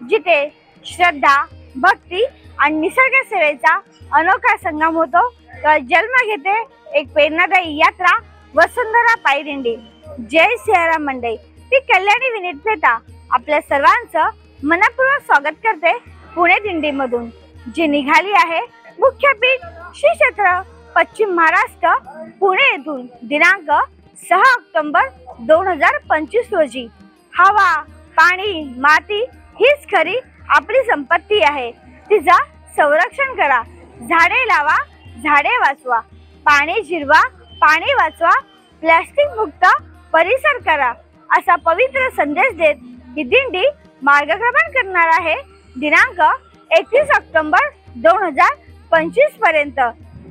जिथे श्रद्धा, भक्ती आणि निसर्ग सेवेचा अनोखा संगम होतो, तर जन्म घेते एक प्रेरणादायी यात्रा वसुंधरा पायी दिंडी। जय सियाराम मंडळी, मी कल्याणी विनीत पेता आपल्या सर्वांचं मनपूर्वक स्वागत करते पुणे दिंडीमधून, जी निघाली आहे मुख्य पीठ श्री क्षेत्र पश्चिम महाराष्ट्र पुणे येथून दिनांक 6 ऑक्टोबर 2025 रोजी। हवा, पाणी, माती हीच खरी आपली संपत्ती आहे, तिचा संरक्षण करा, झाडे लावा, झाडे वाचवा, पाणी जिरवा, पाणी वाचवा, प्लास्टिक मुक्त परिसर करा, असा पवित्र संदेश देत ही दिंडी मार्गक्रमण करणार आहे दिनांक 31 ऑक्टोबर 2025 पर्यंत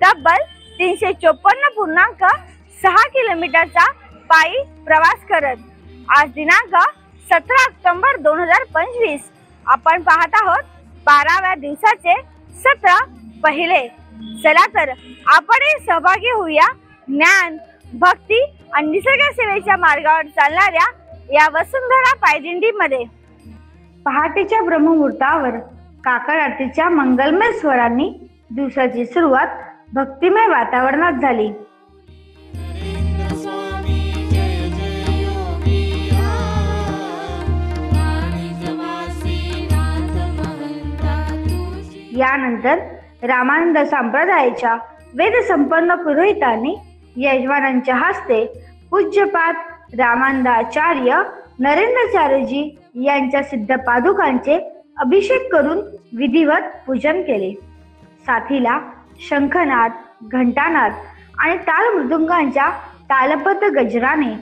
तब्बल 354.6 किलोमीटरचा पायी प्रवास करत। आज दिनांक 17 ऑक्टोबर 2025 आपण पाहत आहोत 12व्या दिवसाचे सत्र पहिले। चला तर आपणही सहभागी होऊया ज्ञान, भक्ती आणि निसर्ग सेवेच्या मार्गावर चालणाऱ्या या वसुंधरा पायदिंडीमध्ये। पहाटेच्या ब्रह्ममुहूर्तावर काकड आरतीच्या मंगलमय स्वरांनी दिवसाची सुरुवात भक्तिमय वातावरणात झाली। यानंतर रामानंद संप्रदायाच्या वेदसंपन्न पुरोहितांनी यजमानांच्या हस्ते पूज्यपाद रामानंदाचार्य नरेंद्राचार्यजी यांच्या सिद्ध पादुकांचे अभिषेक करून विधिवत पूजन केले। साथीला शंखनाद, घंटानाद आणि ताल मृदुंगांच्या तालबद्ध गजराने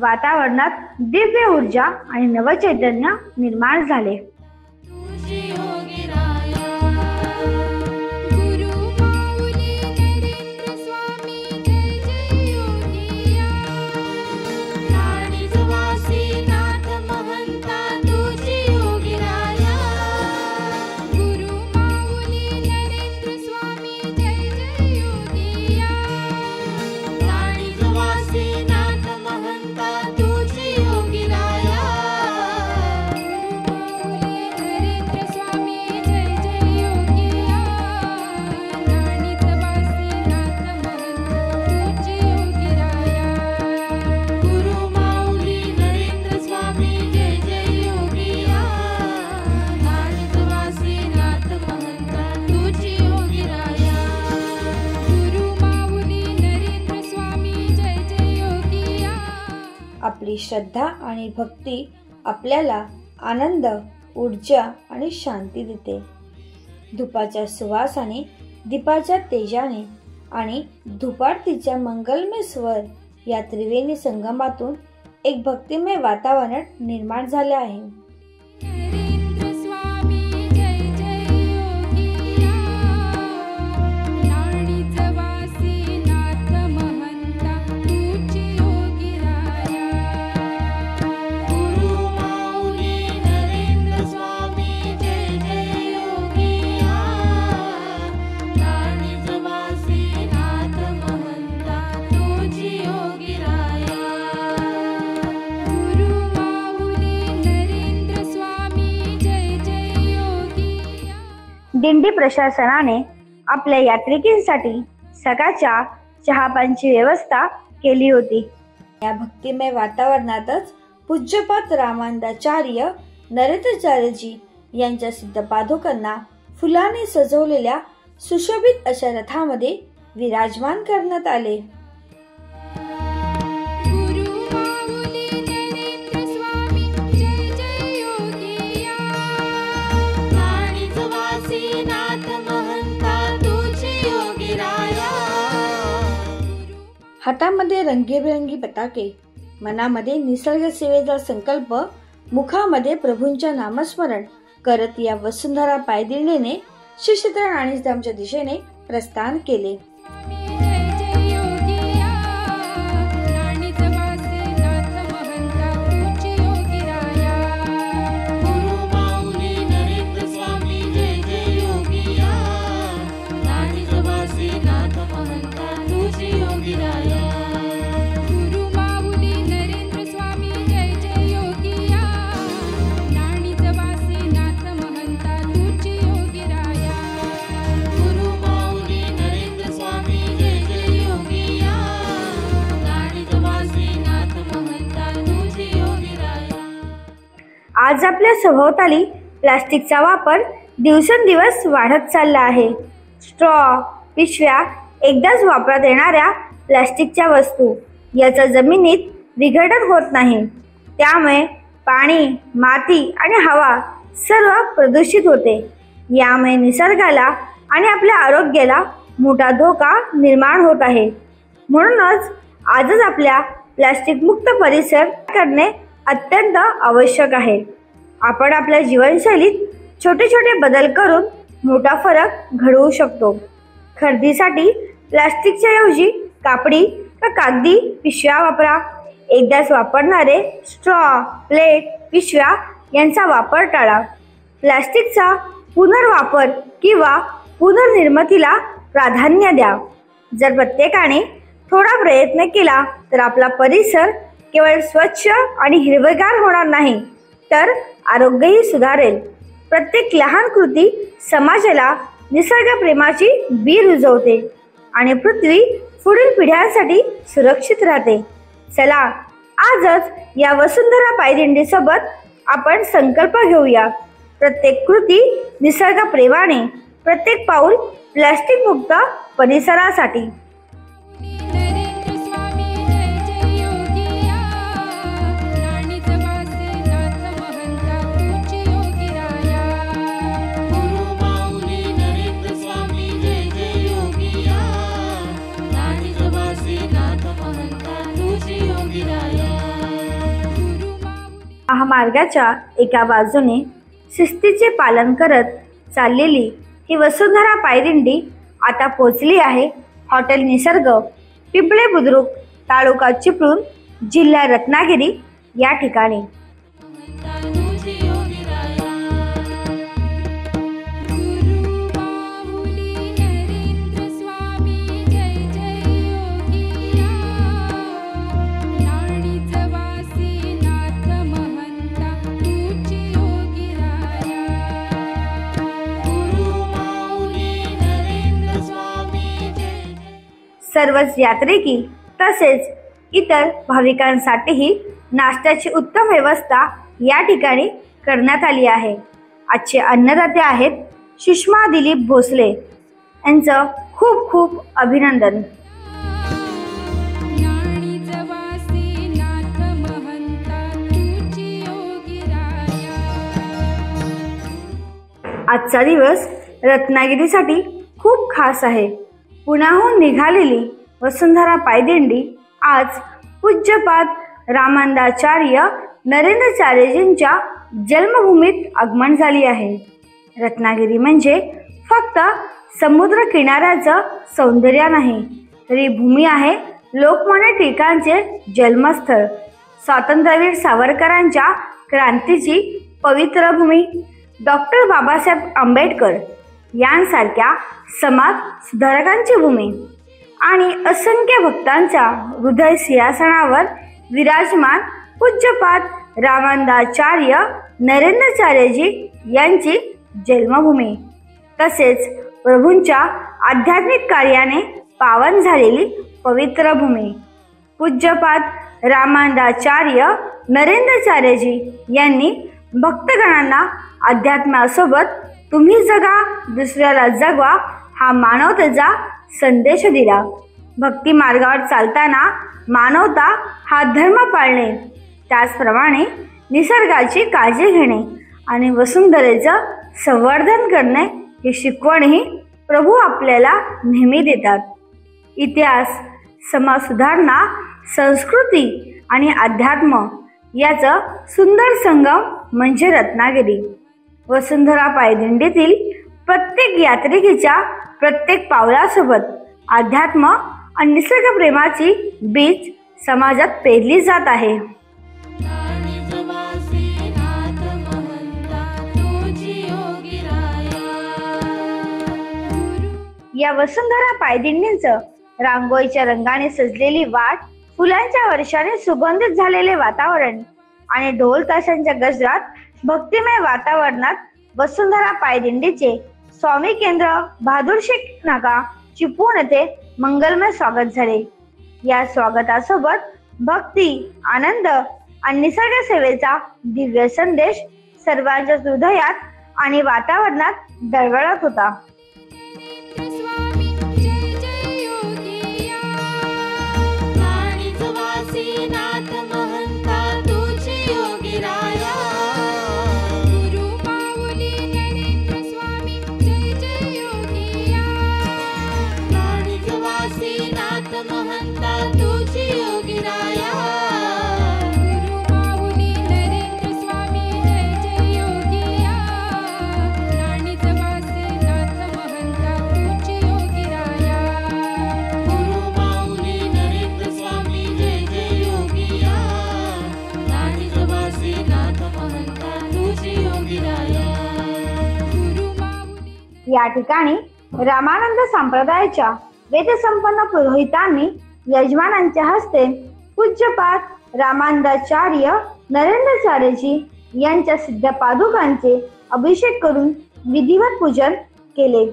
वातावरणात दिव्य ऊर्जा आणि नवचैतन्य निर्माण झाले। आपली श्रद्धा आणि भक्ती आपल्याला आनंद, ऊर्जा आणि शांती देते। धुपाच्या सुवासाने, दीपाच्या तेजाने आणि धुपारतीच्या मंगलमय स्वर या त्रिवेणी संगमातून एक भक्तिमय वातावरण निर्माण झाले आहे। दिंडी प्रशासनाने आपल्या यात्रिकांसाठी सकाळच्या चहापानची व्यवस्था केली होती। या भक्तिमय वातावरणातच पूज्यपाद रामानंदाचार्य नरेंद्राचार्यजी यांच्या सिद्ध पादुकांना फुलाने सजवलेल्या सुशोभित अशा रथामध्ये विराजमान करण्यात आले। हातामध्ये रंगीबेरंगी पताके, मनामध्ये निसर्ग सेवेचा संकल्प, मुखामध्ये प्रभूंच्या नामस्मरण करत या वसुंधरा पायदिंडीने श्री क्षेत्र राणीधामच्या दिशेने प्रस्थान केले। Yogi योगीराया गुरु माऊली नरेंद्र स्वामी जय जय योगिया नाणीच वासी नाथ महंता तुझी योगीराया गुरु माऊली नरेंद्र स्वामी जय जय योगिया नाणीच वासी नाथ महंता तुझी योगीराया। आज आपल्या सभोवताली प्लास्टिकचा वापर दिवसेंदिवस वाढत चालला आहे. स्ट्रॉ, पिशव्या, एकदाच वापरात येणाऱ्या प्लास्टिकच्या वस्तू याचा जमिनीत विघटन होत नाही. त्यामुळे पाणी, माती आणि हवा सर्व प्रदूषित होते. यामुळे निसर्गाला आणि आपल्या आरोग्याला मोठा धोका निर्माण होत आहे. म्हणूनच आजच आपल्या प्लास्टिक मुक्त परिसर करणे अत्यंत आवश्यक आहे. आपण आपल्या जीवनशैलीत छोटे छोटे बदल करून मोठा फरक घडवू शकतो. खरेदीसाठी प्लास्टिकच्या ऐवजी कापडी का कागदी पिशव्या वापरा. एकदाच वापरणारे स्ट्रॉ, प्लेट, पिशव्या यांचा वापर टाळा. प्लास्टिकचा पुनर्वापर किंवा पुनर्निर्मितीला प्राधान्य द्या. जर प्रत्येकाने थोडा प्रयत्न केला तर आपला परिसर केवळ स्वच्छ आणि हिरवेगार होणार नाही तर आरोग्यही सुधारेल. प्रत्येक लहान कृती समाजाला निसर्ग प्रेमाची बी रुजवते आणि पृथ्वी पुढील पिढ्यांसाठी सुरक्षित राहते. चला आजच या वसुंधरा पायदिंडी सोबत आपण संकल्प घेऊया. प्रत्येक कृती निसर्ग प्रेमाने, प्रत्येक पाऊल प्लास्टिक मुक्त परिसरासाठी. नरेंद्र स्वामी जय जय योगिया नाणीच वासी नाथ महंता तुझी योगीराया गुरु माऊली नरेंद्र स्वामी जय जय योगिया नाणीच वासी नाथ महंता तुझी योगीराया गुरु माऊली महामार्गाच्या एका बाजूने शिस्तीचे पालन करत चाललेली ही वसुंधरा पायदिंडी आता पोहोचली आहे हॉटेल निसर्ग, पिंपळे बुद्रुक, तालुका चिपळूण, जिल्हा रत्नागिरी या ठिकाणी. महंता तुझी योगीराया गुरु माऊली नरेंद्र स्वामी जय जय योगिया नाणीच वासी नाथ महंता तुझी योगीराया गुरु माऊली नरेंद्र स्वामी जय जय. सर्वच यात्रिकी तसेच इतर भाविकांसाठीही नाश्त्याची उत्तम व्यवस्था या ठिकाणी करण्यात आली आहे. आजचे अन्नदाते आहेत सुषमा दिलीप भोसले. यांचं खूप खूप अभिनंदन. नाणीच वासी नाथ महंता तुझी योगीराया आजचा दिवस रत्नागिरीसाठी खूप खास आहे. पुण्याहून निघालेली वसुंधरा पायदिंडी आज पूज्यपाद रामानंदाचार्य नरेंद्राचार्यजींच्या जन्मभूमीत आगमन झाली आहे. रत्नागिरी म्हणजे फक्त समुद्र किनाऱ्याचं सौंदर्य नाही तर ही भूमी आहे लोकमान्य टिळकांचे जन्मस्थळ, स्वातंत्र्यवीर सावरकरांच्या क्रांतीची पवित्र भूमी, डॉक्टर बाबासाहेब आंबेडकर यांसारख्या समाज सुधारकांची भूमी आणि असंख्य भक्तांच्या हृदय सिंहासनावर विराजमान पूज्यपाद रामानंदाचार्य नरेंद्राचार्यजी यांची जन्मभूमी. तसेच प्रभूंच्या आध्यात्मिक कार्याने पावन झालेली पवित्र भूमी. पूज्यपाद रामानंदाचार्य नरेंद्राचार्यजी यांनी भक्तगणांना अध्यात्मासोबत तुम्ही जगा, दुसऱ्याला जगवा हा मानवतेचा संदेश दिला. भक्ती मार्गावर चालताना मानवता हा धर्म पाळणे, त्याचप्रमाणे निसर्गाची काळजी घेणे आणि वसुंधरेचं संवर्धन करणे ही शिकवणही प्रभू आपल्याला नेहमी देतात. इतिहास, समाज सुधारणा, संस्कृती आणि अध्यात्म याचं सुंदर संगम म्हणजे रत्नागिरी. वसुंधरा पायदिंडीतील प्रत्येक यात्रिकेच्या प्रत्येक पावलासोबत अध्यात्म आणि निसर्गप्रेमाची बीज समाजात पेरली जात आहे. नाणीच वासी नाथ महंता तुझी योगीराया या वसुंधरा पायदिंडीचं रांगोळीच्या रंगाने सजलेली वाट, फुलांच्या वर्षाने सुगंधित झालेले वातावरण आणि ढोल ताशांच्या गजरात भक्तिमय वातावरणात वसुंधरा पायदिंडीचे स्वामी केंद्र बहादूर शेख नाका चिपळूण येथे मंगलमय स्वागत झाले. या स्वागतासोबत भक्ती, आनंद आणि निसर्ग सेवेचा दिव्य संदेश सर्वांच्या हृदयात आणि वातावरणात दळवळत होता. या ठिकाणी रामानंद संप्रदायाच्या वेदसंपन्न पुरोहितांनी यजमानांच्या हस्ते पूज्यपाद रामानंदाचार्य नरेंद्राचार्यजी यांच्या सिद्ध पादुकांचे अभिषेक करून विधिवत पूजन केले.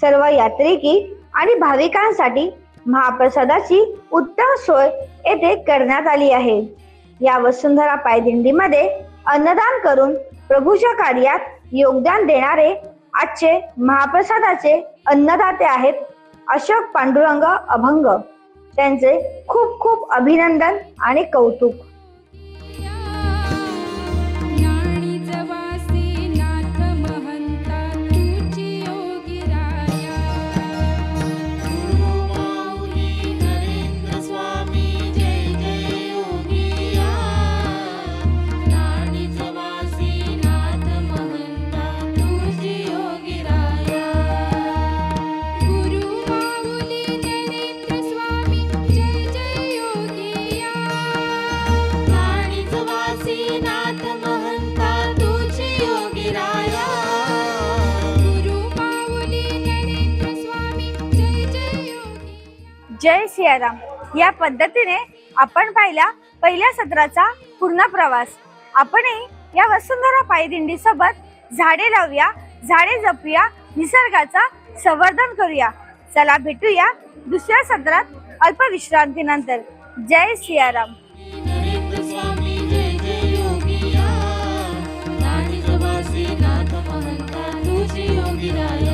सर्व यात्रिकी आणि भाविकांसाठी महाप्रसादाची उत्तम सोय येथे करण्यात आली आहे. या वसुंधरा पायदिंडीमध्ये अन्नदान करून प्रभूच्या कार्यात योगदान देणारे आजचे महाप्रसादाचे अन्नदाते आहेत अशोक पांडुरंग अभंग. त्यांचे खूप खूप अभिनंदन आणि कौतुक. जय सियाराम. या पद्धतीने आपण पाहिला पहिल्या सत्राचा पूर्ण प्रवास. आपणही या वसुंधरा पायदिंडी सोबत झाडे लावूया, झाडे जपूया, निसर्गाचा संवर्धन करूया. चला भेटूया दुसऱ्या सत्रात अल्पविश्रांतीनंतर. जय सियाराम. नरेंद्र स्वामी जय जय योगिया, नाथ महंता तुझी योगी राया.